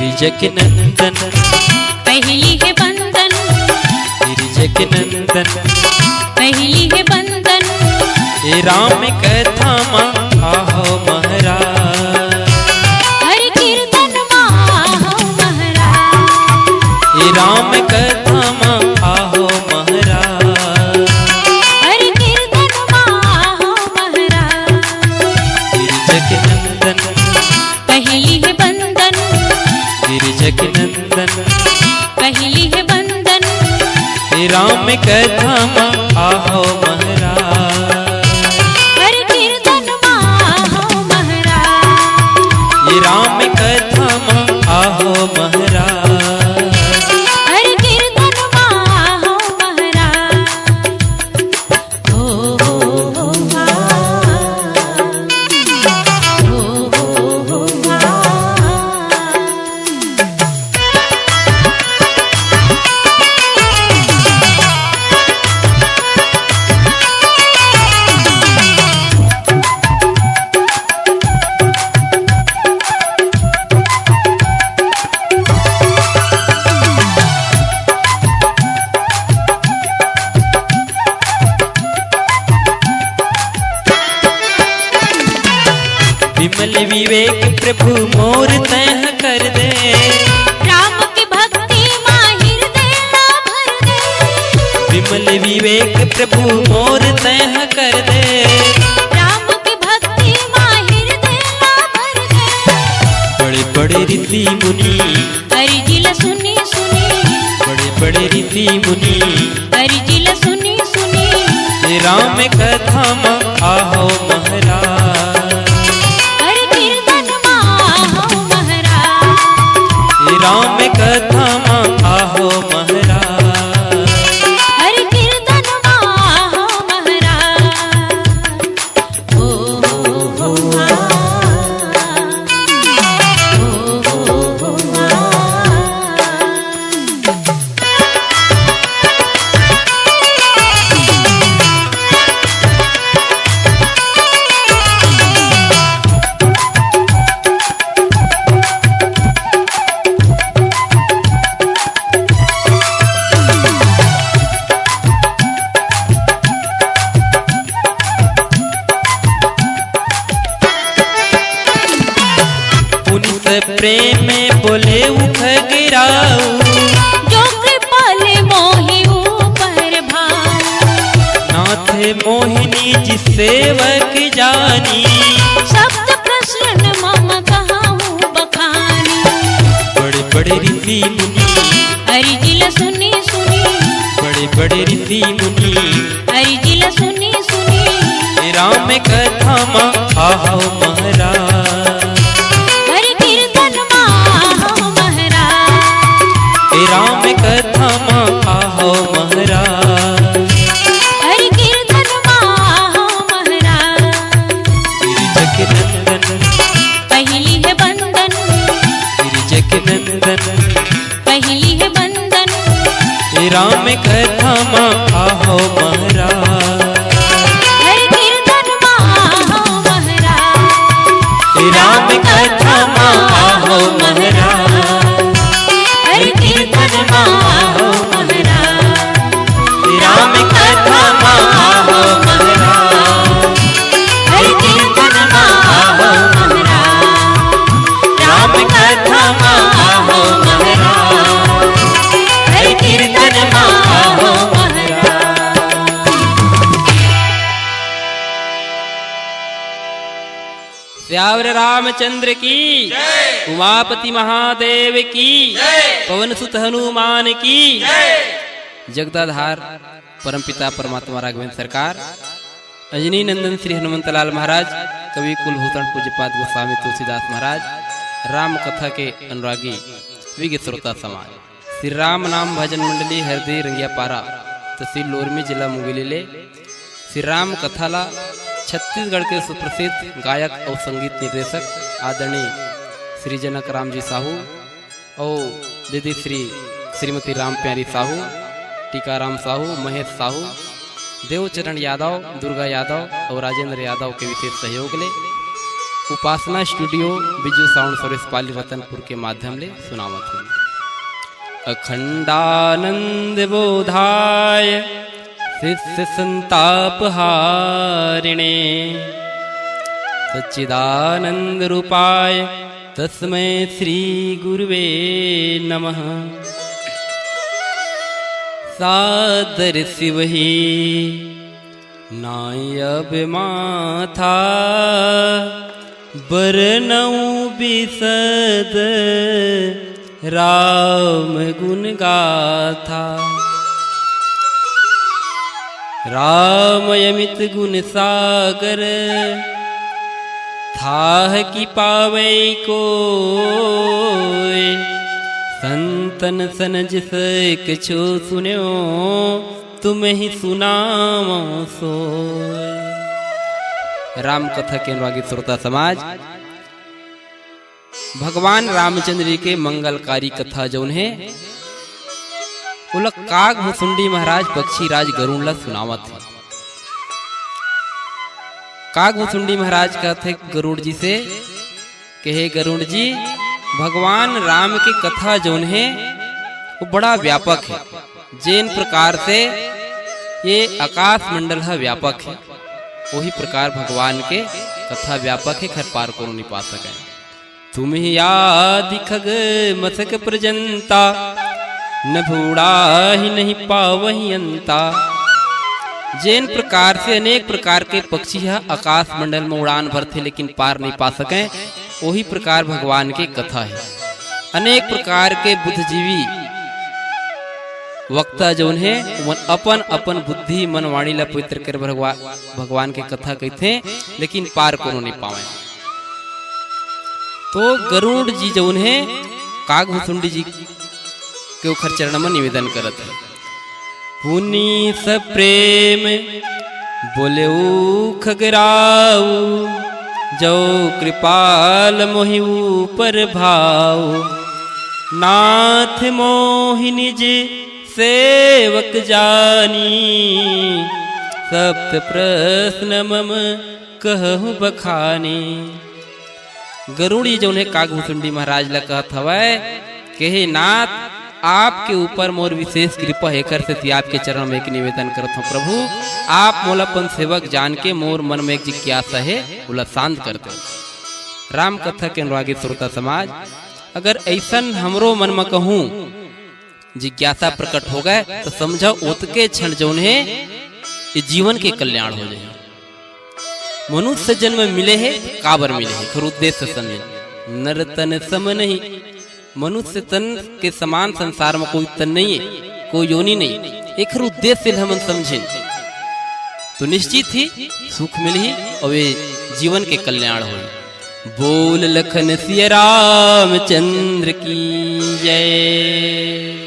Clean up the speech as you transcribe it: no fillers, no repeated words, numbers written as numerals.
गिरिजक नंदन पहली है बंदन, गिरिजक नंदन पहली है बंदन। हे राम कथा माँ आहो महाराज, हरि कीर्तन माँ आहो महाराज, हे राम कथा माँ आहो महाराज, हरि कीर्तन माँ आहो महाराज। गिरिजक नंदन पहली है बंदन, गिरिजक नंदन पहली है बंदन। हे राम कथा माँ आहो महाराज, हरि कीर्तन माँ आहो महाराज, हे राम कथा माँ आहो महाराज। हरि कीर्तन माँ आहो महाराज। ओ आ, ओ आ। विमल विवेक प्रभु मोर तह कर दे, राम की भक्ति माहिर देना भर दे। विमल विवेक प्रभु मोर तह कर दे, राम की भक्ति माहिर देना भर दे। बड़े बड़े ऋषि मुनि, हरि जिला सुनी सुनी, बड़े बड़े ऋषि मुनि, हरि जिला सुनी सुनी। हे राम कथा माँ आहो महाराज, हरि कीर्तन माँ आहो महाराज, हे राम कथा माँ आहो महाराज। हरि कीर्तन माँ आहो महाराज। ओ आ, ओ आ। पुनित प्रेम में बोले उठ गिराऊ, जो कृपाले मोहि ऊपर भाऊ। नाथ मोहिनी जी सेवक जानी, शब्द प्रसन्न मम कहाऊँ बखानी। बड़े बड़े ऋषि मुनि, हरि जिला सुनी सुनी, बड़े बड़े ऋषि मुनि, हरि जिला सुनी सुनी। हे राम कथा माँ आहो महाराज, हरि कीर्तन माँ आहो महाराज, हे राम कथा माँ आहो महाराज। हरि कीर्तन माँ आहो महाराज। गिरिजक नंदन पहली है बंदन, गिरिजक नंदन पहली है बंदन। हे राम कथा माँ आहो महाराज, हरि कीर्तन माँ आहो महाराज, हे राम कथा माँ आहो महाराज। हरि कीर्तन माँ आहो महाराज, हे राम कथा माँ आहो महाराज, हरि कीर्तन माँ आहो महाराज। राम कथा माँ आहो महाराज, हरि कीर्तन माँ आहो महाराज। श्यावर रामचंद्र की, उमापति महादेव की, पवन सुत हनुमान की। जगदाधार परमपिता परमात्मा राघवेंद्र सरकार, अंजनी नंदन श्री हनुमंतलाल महाराज, कवि कुलभूषण पूज्यपाद गोस्वामी तुलसीदास महाराज, राम कथा के अनुरागी विज्ञ श्रोता समाज, श्री राम नाम भजन मंडली हृदय रंगिया पारा, तहसील लोरमी, जिला मुंगेली। श्री राम कथाला छत्तीसगढ़ के सुप्रसिद्ध गायक और संगीत निर्देशक आदरणीय श्री जनक राम जी साहू और दीदी श्रीमती राम प्यारी साहू, टीकाराम साहू, महेश साहू, देवचरण यादव, दुर्गा यादव और राजेंद्र यादव के विशेष सहयोग ले उपासना स्टूडियो बिजू साउंड सर्विस पाली रतनपुर के माध्यम ले सुनावत हूँ। अखंडानंद बोधाय शिष्य संताप हारिणे सच्चिदानंद रूपाय तस्मै श्री गुरुवे नमः। सादर शिवहि नायब माथा बरनऊ बिसद राम गुण गाथा। राम यमित गुण सागर थाह की पावै को संतन सन जिस कछो सुन्यो तुम ही सुनावो सो। राम कथा के अनुरागी श्रोता समाज, भगवान रामचंद्र जी के मंगलकारी कथा जौन है उलक काग भुसुंडी महाराज पक्षीराज गरुड़ ला सुनावत है। काग भुसुंडी महाराज कहते गरुड़ जी से कहे गरुड़ जी भगवान राम की कथा जौन है वो बड़ा व्यापक है। जिन प्रकार से ये आकाश मंडल है व्यापक है वही प्रकार भगवान के कथा व्यापक है, खर पार को नहीं पा सके। तुम ही आदि खग मसक प्रजंता न भूड़ा ही नहीं पावही अंता। जिन प्रकार से अनेक प्रकार के पक्षी है आकाश मंडल में उड़ान भरते लेकिन पार नहीं पा सके वही प्रकार भगवान की कथा है। अनेक प्रकार के बुद्धिजीवी वक्ता जौन है अपन अपन बुद्धि मन वाणी ला पवित्र कर भगवान के कथा कहते लेकिन पार को नहीं पावे। तो गरुड़ जी जौन है काग भुसुंडी जी के उखर चरण में निवेदन करत है। पुनि स प्रेम बोले खगराऊ जो कृपाल मोहि ऊपर भाव। नाथ मोहि निज सेवक जानी सप्त प्रश्न मम कहूँ बखानी। गरुड़ी जो ने काग भुसुंडी महाराज ला कहत हवै कहे नाथ आपके ऊपर मोर विशेष कृपा हेकर से आपके चरण में एक निवेदन करत हूँ। प्रभु आप मोलापन सेवक जान के मोर मन में एक जिज्ञासा है उला शांत करते। राम कथा के अनुरागी श्रोता समाज, अगर ऐसन हमरो मन में कहूँ जिज्ञासा प्रकट हो गए तो समझो उतके क्षण जौन है ये जीवन के कल्याण हो जाए। मनुष्य जन्म मिले है काबर मिले है खर उद्देश्य समझे। नर तन सम नहीं, मनुष्य तन के समान संसार में कोई तन नहीं है, कोई योनि नहीं। एक उद्देश्य हम समझे तो निश्चित ही सुख मिल ही और वे जीवन के कल्याण हो। बोल लखन सिया रामचंद्र की जय।